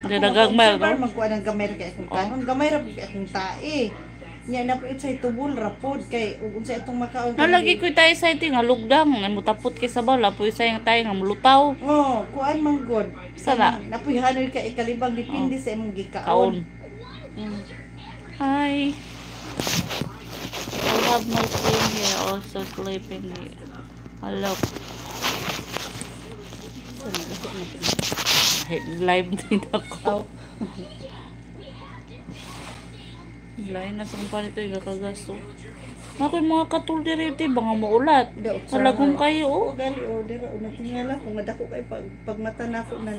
Nagagmay Ako ko. magkuha ng gamay kay akong kanon. Gamay ra kay akong tae. Nya na po sa tubol rapod kay ug unsa itong makaon. Nalagi ko tayo sa iti nga lugdang. Nga mutapot kay sa bala. Puyo sayang tayo nga mulutaw. Oh, kuan man god. Sana? Napuyhanoy ka ikalibang dipindi sa imong Kaon. gikaon. Mm. Hi. I have my friend here also sleeping here. Hello. Live din ako. Lain na sa panito yung kagasto. Ako yung mga katul direte, baka maulat. Malagong kayo, oh. Gali, dira, natingala ko, madako kay pag mata na ako na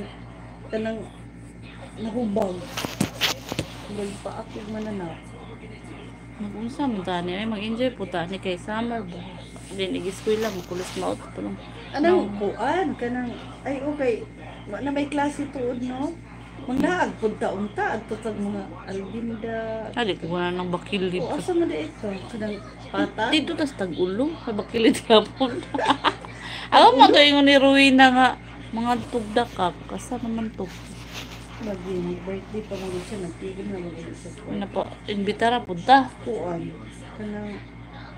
tanang nahubag. Gali pa ako mananaw. Mag-unsa man tani, ay mag-enjoy po tani kay summer ba. Din igiskwela mo kulis maot pa lang. Anong kuan kanang ay okay. Wa na may klase tuod no. Manglaag pud taon-ta adto tag mga albinda. Ali ko na nang bakilid. O asa man dito kanang pata. Dito tas tag-ulo, sa bakilid kapon. Ako man to ingon ni Ruina nga mga tugda ka, kasa naman to. Maging birthday pa mo siya nagtigil na mo sa Na po, imbitara punta. kuan. Kanang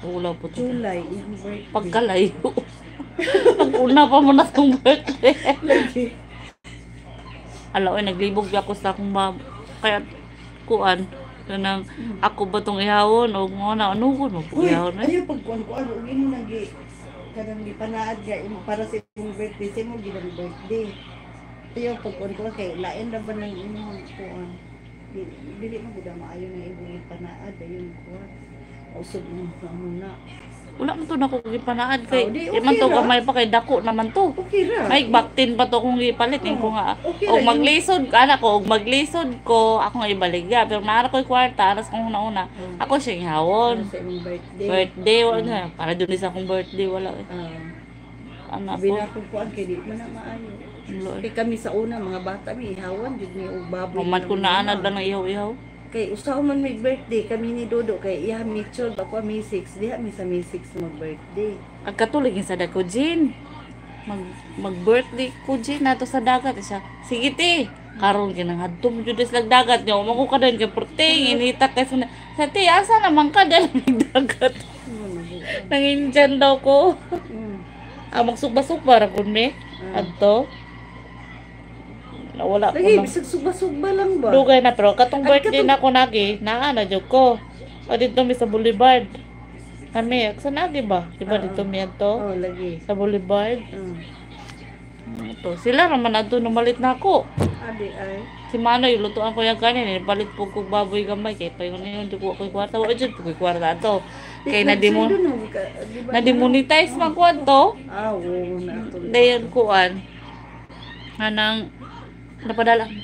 Ulaw po to. July yung birthday. Pagkalayo. Pag-una pa mo na itong birthday. Alaw, naglibog ako sa akong kaya kuan. Kanang ako ba itong ihawon o mga na anugon mo po Uy, ihawon na. ayaw pagkuan-kuan ug imo nagi kanang gipanaad ga imo para sa imong birthday sa imong ginang birthday. Ayaw pagkuan-kuan kay lain ra ba nang imong kuan. Dili mo gud maayo na imong ipanaad ayon kuan. Usog mo muna. Wala man to na kung gipanaad kay. Oh, di, Iman to okay ra. gamay pa kay dako naman to. Okay ra. May baktin pa to kung ipalit ko nga. Okay Og ra, maglisod ana ko, og maglisod ko ako nga ibaligya pero naara ko kwarta aras kong una. Ako siya ihawon. Sa imong birthday. Birthday wala na para dun sa akong birthday wala. Ana Sabi ko. na kung kuan kay di man na maayo. Lord. Kay kami sa una mga bata mi ihawan jud mi og baboy. Maman ko na anad lang ihaw-ihaw. Kay usaw man may birthday kami ni Dodo kay iya Mitchell ako May 6 diha mi sa May 6 mag birthday. Ang katulig sa dako Jin. Mag-birthday ko Jin nato sa dagat siya. Sige ti. Karon kinang hadtom jud sa dagat niyo. Mako ka din kay perting inita kay sa ti asa naman ka dal dagat. Nanginjan daw ko. Magsugba-sugba ra kun me. Adto. Nawala ko Lagi na. bisag suba-suba lang ba? Dugay na pero katong birthday na ko nagi, naa na jud ko. O dito mi sa Boulevard. Kami, sa nagi ba? Di ba dito mi adto? Oh, lagi. Sa Boulevard. Ito, sila naman adto numalit na ako. Adi ay. Si Manoy, lutuan ko yung kanin, palit po kong baboy gamay, kaya pa yun di ko ako'y kwarta, wala dyan po ko'y kwarta to. Kaya na-demonetize man ko to. Ah, oo na to. Dayon kuan. Anang, napadala ko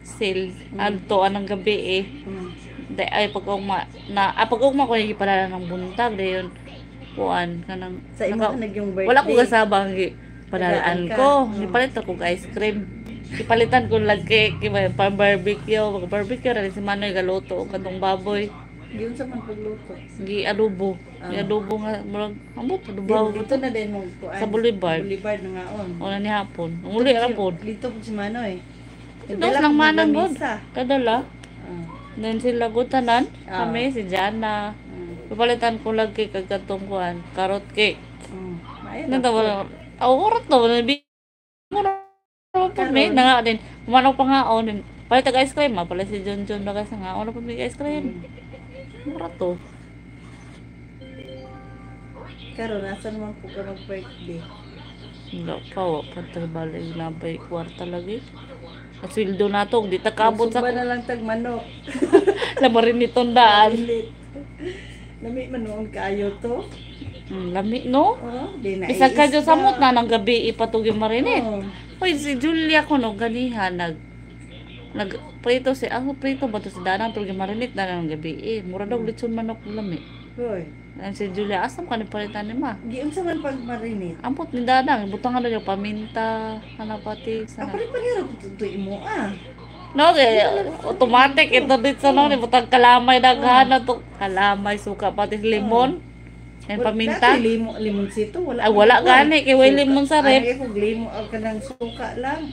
sale, adto, anang gabi eh. Ay, pag-ugma ko yung ipadala ng buntag, dayon kuan, kanang, Sa imo yung birthday. wala ko kasabang padalaan ko. Ka. Ipalit ako ng ice cream. Ipalitan ko lagi pa barbecue. Barbecue rin si Manoy galuto o katong baboy. Giun sa man pagluto. Gi adobo. Gi adobo nga murag ambot adobo. Dito na din mo kuan. Sa Boulevard. Boulevard na ngaon. O na ni hapon. Ang uli ra pod. Dito po si Manoy. Dos lang manang god. Misa. Kadala. Then sila gutanan. Ah. Kami si Jana. Ipalitan ko lagi kag katong kuan, carrot cake. Nanta wala. Awrat to na bi. Pud me na nga din. Kumanaw pa nga din. Palit tag ice cream, pala si John na kasi nga ono pa may ice cream. Mura to. Karon asa naman po ka mag-birthday? Wala pa, pagtabali nabay kwarta lagi. At sweldo na to, di ta kabot sa Suba na lang tag manok. lamarin nitong daan. Lami man noon kaayo to. Lami no? Oh, di na. Bisag ka dyan sa mut na ng gabi ipatugin marinit. Oh. Hoy, si Julia ko no, ganihan, prito si, prito ba to si Danang, pero marinit na ng gabi mura daw litson manok lami. Hoy. Yan si Julia, asam ka ni palitan ni ma. Giun sa man pag marinit. Ampot ni Danang, butangan na yung paminta, hanapati, Ang sana. pali-palira ko tutoy mo No, automatic ito dito sa no, butang kalamay daghana to. Kalamay, suka, pati limon. Yan paminta. Dati limon sito wala. Ay, wala gani, kay way limon sa rep. Ay, kung limon ka ng suka lang.